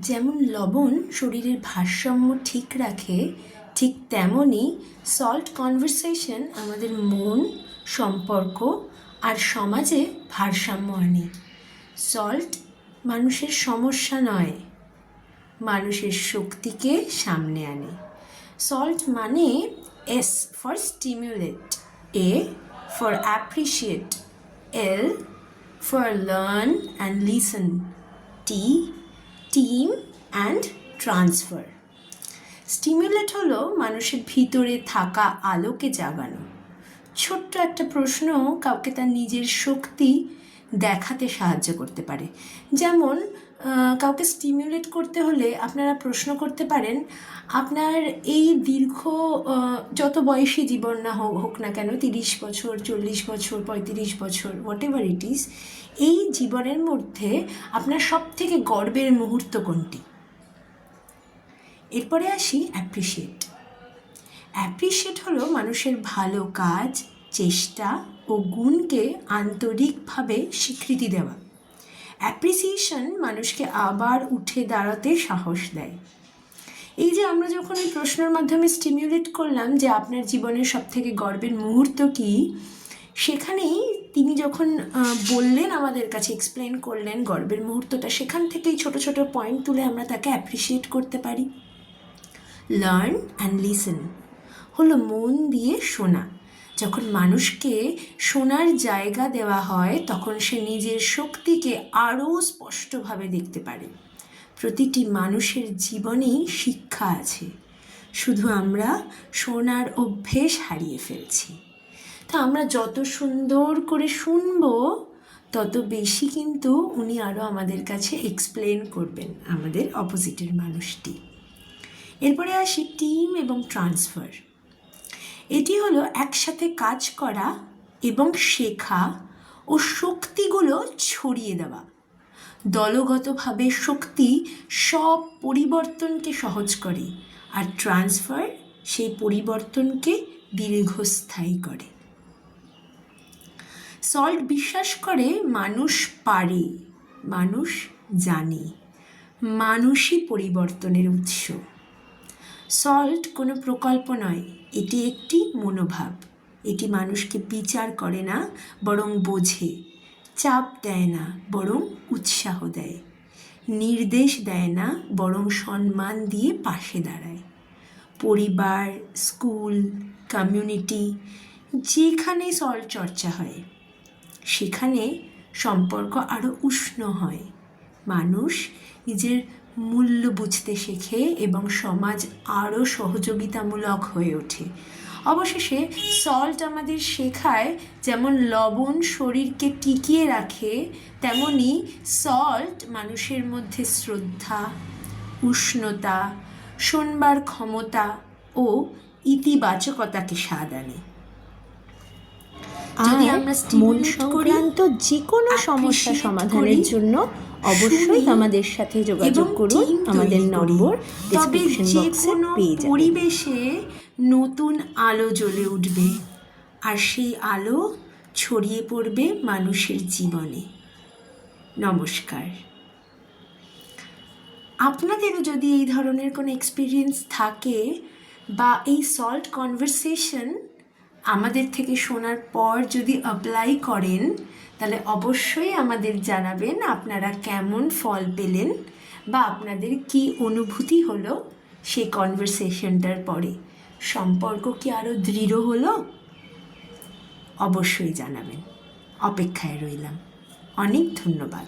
যেমন লবণ শরীরের ভারসাম্য ঠিক রাখে, ঠিক তেমনই সল্ট কনভারসেশন আমাদের মন, সম্পর্ক আর সমাজে ভারসাম্য আনে। সল্ট মানুষের সমস্যা নয়, মানুষের শক্তিকে সামনে আনে। সল্ট মানে S for stimulate, A for appreciate, L for learn and listen, T team and transfer. Stimulate হলো মানুষের ভিতরে থাকা আলোকে জাগানো। ছোট্ট একটা প্রশ্ন কাউকে তার নিজের শক্তি দেখাতে সাহায্য করতে পারে। যেমন কাউকে স্টিমুলেট করতে হলে আপনারা প্রশ্ন করতে পারেন, আপনার এই দীর্ঘ যত বয়সী জীবন না হোক না কেন, 30 বছর, 40 বছর, 35 বছর, হোয়াট এভার ইট ইজ, এই জীবনের মধ্যে আপনার সব থেকে গর্বের মুহূর্ত কোনটি? এরপরে আসি অ্যাপ্রিসিয়েট। অ্যাপ্রিসিয়েট হলো মানুষের ভালো কাজ, চেষ্টা ও গুণকে আন্তরিকভাবে স্বীকৃতি দেওয়া। অ্যাপ্রিসিয়েশন মানুষকে আবার উঠে দাঁড়াতে সাহস দেয়। এই যে আমরা যখন এই প্রশ্নের মাধ্যমে স্টিমুলেট করলাম যে আপনার জীবনের সবথেকে গর্বের মুহূর্ত কী, সেখানেই তিনি যখন বললেন, আমাদের কাছে এক্সপ্লেন করলেন গর্বের মুহূর্তটা, সেখান থেকেই ছোট ছোট পয়েন্ট তুলে আমরা তাকে অ্যাপ্রিসিয়েট করতে পারি। লার্ন অ্যান্ড লিসেন হলো মন দিয়ে শোনা। যখন মানুষকে শোনার জায়গা দেওয়া হয় তখন সে নিজের শক্তিকে আরও স্পষ্টভাবে দেখতে পারে। প্রতিটি মানুষের জীবনেই শিক্ষা আছে, শুধু আমরা শোনার অভ্যেস হারিয়ে ফেলছি। তা আমরা যত সুন্দর করে শুনবো তত বেশি কিন্তু উনি আরও আমাদের কাছে এক্সপ্লেন করবেন, আমাদের অপোজিটের মানুষটি। এরপরে আসি টিম এবং ট্রান্সফার। এটি হলো একসাথে কাজ করা এবং শেখা ও শক্তিগুলো ছড়িয়ে দেওয়া। দলগতভাবে শক্তি সব পরিবর্তনকে সহজ করে, আর ট্রান্সফার সেই পরিবর্তনকে দীর্ঘস্থায়ী করে। সল্ট বিশ্বাস করে মানুষ পারে, মানুষ জানে, মানুষই পরিবর্তনের উৎস। সল্ট কোনো প্রকল্প নয়, এটি একটি মনোভাব। এটি মানুষকে বিচার করে না, বরং বোঝে। চাপ দেয় না, বরং উৎসাহ দেয়। নির্দেশ দেয় না, বরং সম্মান দিয়ে পাশে দাঁড়ায়। পরিবার, স্কুল, কমিউনিটি, যেখানে সল্ট চর্চা হয় সেখানে সম্পর্ক আরও উষ্ণ হয়, মানুষ নিজের মূল্য বুঝতে শেখে এবং সমাজ আরও সহযোগিতামূলক হয়ে ওঠে। অবশেষে সল্ট আমাদের শেখায় যেমন লবণ শরীরকে টিকিয়ে রাখে, তেমনি সল্ট মানুষের মধ্যে শ্রদ্ধা, উষ্ণতা, শোনবার ক্ষমতা ও ইতিবাচকতাকে স্বাদ আনে। যদি আমরা মন সংক্রান্ত যে কোনো সমস্যা সমাধানের জন্য অবশ্যই আমাদের সাথে যোগাযোগ করুন। আমাদের নম্বর ডেসক্রিপশন বক্সে পেয়ে যাবেন। পরিবেশে নতুন আলো জ্বলে উঠবে, আর সেই আলো ছড়িয়ে পড়বে মানুষের জীবনে। নমস্কার। আপনাদেরও যদি এই ধরনের কোনো এক্সপিরিয়েন্স থাকে বা এই সল্ট কনভারসেশন আমাদের থেকে শোনার পর যদি অ্যাপ্লাই করেন, তাহলে অবশ্যই আমাদের জানাবেন আপনারা কেমন ফল পেলেন বা আপনাদের কি অনুভূতি হলো সেই কনভারসেশনটার পরে। সম্পর্ক কি আরও দৃঢ় হলো? অবশ্যই জানাবেন, অপেক্ষায় রইলাম। অনেক ধন্যবাদ।